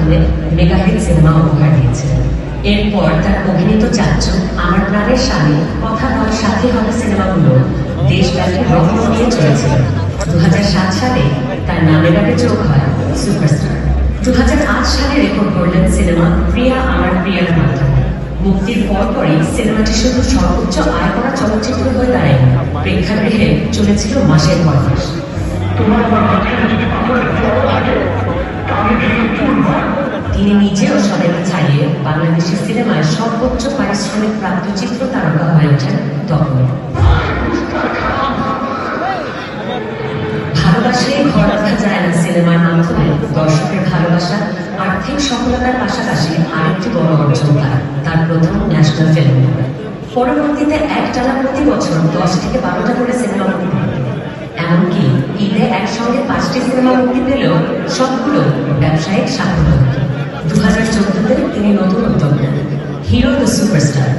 মাধ্যমে megahit cinema উপহার দিয়েছিলেন। এরপর তার অভিনীত চাচ্চু, আমার প্রাণের স্বামী, কথা বল সাথে হবে সিনেমাগুলো দেশব্যাপী রহস্য নিয়ে চলেছিল। 2007 সালে তার নামের আগে যোগ হয় সুপারস্টার। 2008 সালে রেকর্ড করলেন সিনেমা প্রিয়া আমার প্রিয়ার মাধ্যমে। মুক্তির পরপরই সিনেমাটি শুধু সর্বোচ্চ আয় করা চলচ্চিত্র হয়ে দাঁড়ায়, প্রেক্ষাগৃহে চলেছিল মাসের পর মাস। তিনি নিজেও সবাইকে ছাড়িয়ে বাংলাদেশের সিনেমায় সর্বোচ্চ পারিশ্রমিক প্রাপ্ত চিত্র তারকা হয়ে ওঠেন তখন। ভালোবাসে ঘর রাখা যায় না সিনেমার মাধ্যমে দর্শকের ভালোবাসা, আর্থিক সফলতার পাশাপাশি আরেকটি বড় অর্জন তার প্রথম ন্যাশনাল ফিল্ম। পরবর্তীতে একটানা প্রতি বছর 10 থেকে 12টা করে সিনেমা মুক্তি পায়। এমনকি ঈদে একসঙ্গে 5টি সিনেমা মুক্তি পেলেও সবগুলো ব্যবসায়িক সাফল্য। 2014-তে তিনি নতুন উদ্যোগ নেন, হিরো দ্য সুপারস্টার।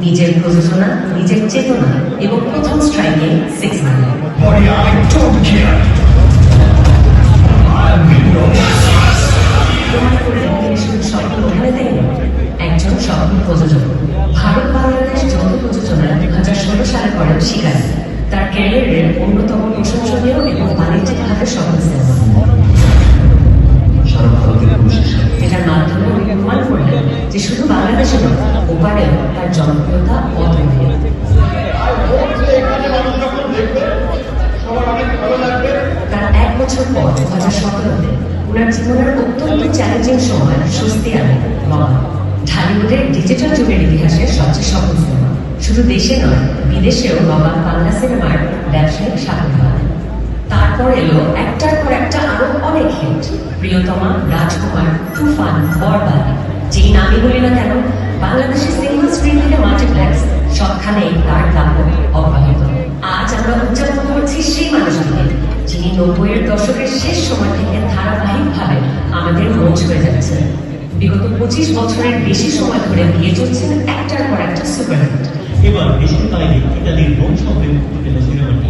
নিজের প্রযোজনা, নিজের চেতনা এবং প্রথম স্ট্রাইকে 6 মিলিয়ন। একজন স্বপ্ন প্রযোজক। ভারত বাংলাদেশ যৌথ প্রযোজনা 2016 সালে করেন শিকারি, তার ক্যারিয়ারের অন্যতম প্রশংসনীয় এবং বাণিজ্যিকভাবে সফল সিনেমা, যেটার মাধ্যমে উনি প্রমাণ করলেন যে শুধু বাংলাদেশে নয়, ওপারেও তার জনপ্রিয়তা অতুলনীয়। তার 1 বছর পর 2017-তে ওনার জীবনের অত্যন্ত চ্যালেঞ্জিং সময় স্বস্তি আনে বাবা, ঢালিউডের ডিজিটাল যুগের ইতিহাসে সবচেয়ে সফল সিনেমা। শুধু দেশে নয়, বিদেশেও বাবা বাংলা সিনেমার ব্যবসায়িক সাফল্য হয়। তারপর এলো একটার পর একটা আরো অনেক হিট, প্রিয়তমা, রাজকুমার, তুফান, বরবাদ। যেই নামই বলি না কেন, বাংলাদেশের সিনেমা স্ক্রিন থেকে মাল্টিপ্লেক্স সবখানেই তার দাপট অব্যাহত। আজ আমরা উদযাপন করছি সেই মানুষটিকে, যিনি 90-এর দশকের শেষ সময় থেকে ধারাবাহিকভাবে আমাদের মন ছুঁয়ে যাচ্ছেন। বিগত 25 বছরের বেশি সময় ধরে দিয়ে চলছেন একটার পর একটা সুপারহিট। এবার দেশের বাইরে ইতালির রোম শহরে মুক্তি পেল সিনেমাটি।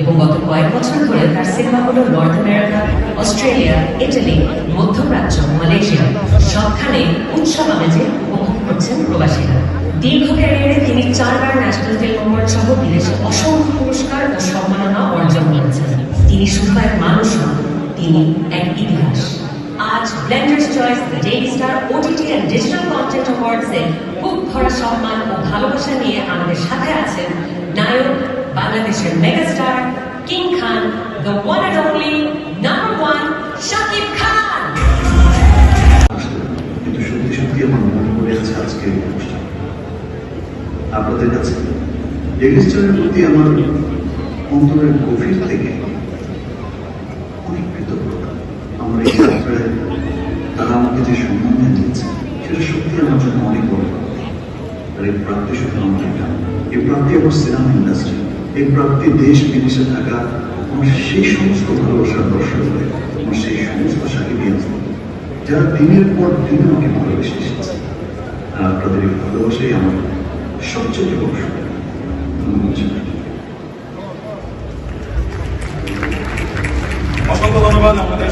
এবং গত কয়েক বছর ধরে তার সিনেমাগুলো নর্থ আমেরিকা, অস্ট্রেলিয়া, ইটালি, মধ্যপ্রাচ্য, মালয়েশিয়া সবখানে উৎসব আমেজে উপভোগ করছেন প্রবাসীরা। দীর্ঘ ক্যারিয়ারে তিনি 4বার ন্যাশনাল ফিল্ম অ্যাওয়ার্ড সহ বিদেশে অসংখ্য পুরস্কার ও সম্মাননা অর্জন করেছেন। তিনি শুধু এক মানুষ নন, তিনি এক ইতিহাস। আজ Blenders Choice, the Daily Star, OTT and digital content অ্যাওয়ার্ডসে বুক ভরা সম্মান ও ভালোবাসা নিয়ে আমাদের সাথে আছেন নায়ক, বাংলাদেশের megastar, king Khan, the one and only number 1 Shakib Khan. কিন্তু সত্যি সত্যি আমার মনে পড়ে আছে আজকের অনুষ্ঠান আপনাদের কাছে। ডেইলি স্টারের প্রতি আমার অন্তরের গভীর থেকে অনেক কৃতজ্ঞতা। আমার এই যাত্রায় তারা আমাকে যে সম্মান দিয়েছে সেটা সত্যি আমার জন্য অনেক বড়। আর এই প্রাপ্তি শুধু আমার এটা, এই প্রাপ্তি আমার সিনেমা ইন্ডাস্ট্রি, এই প্রাপ্তি দেশ বিদেশে থাকা আমার সেই সমস্ত ভালোবাসার দর্শক হয়ে, আমার সেই সমস্ত সাকিবিয়ান যারা দিনের পর দিন আমাকে ভালোবেসে এসেছে। আর আপনাদের এই ভালোবাসাই আমার সবচেয়ে বড় অসংখ্য ধন্যবাদ আমাদের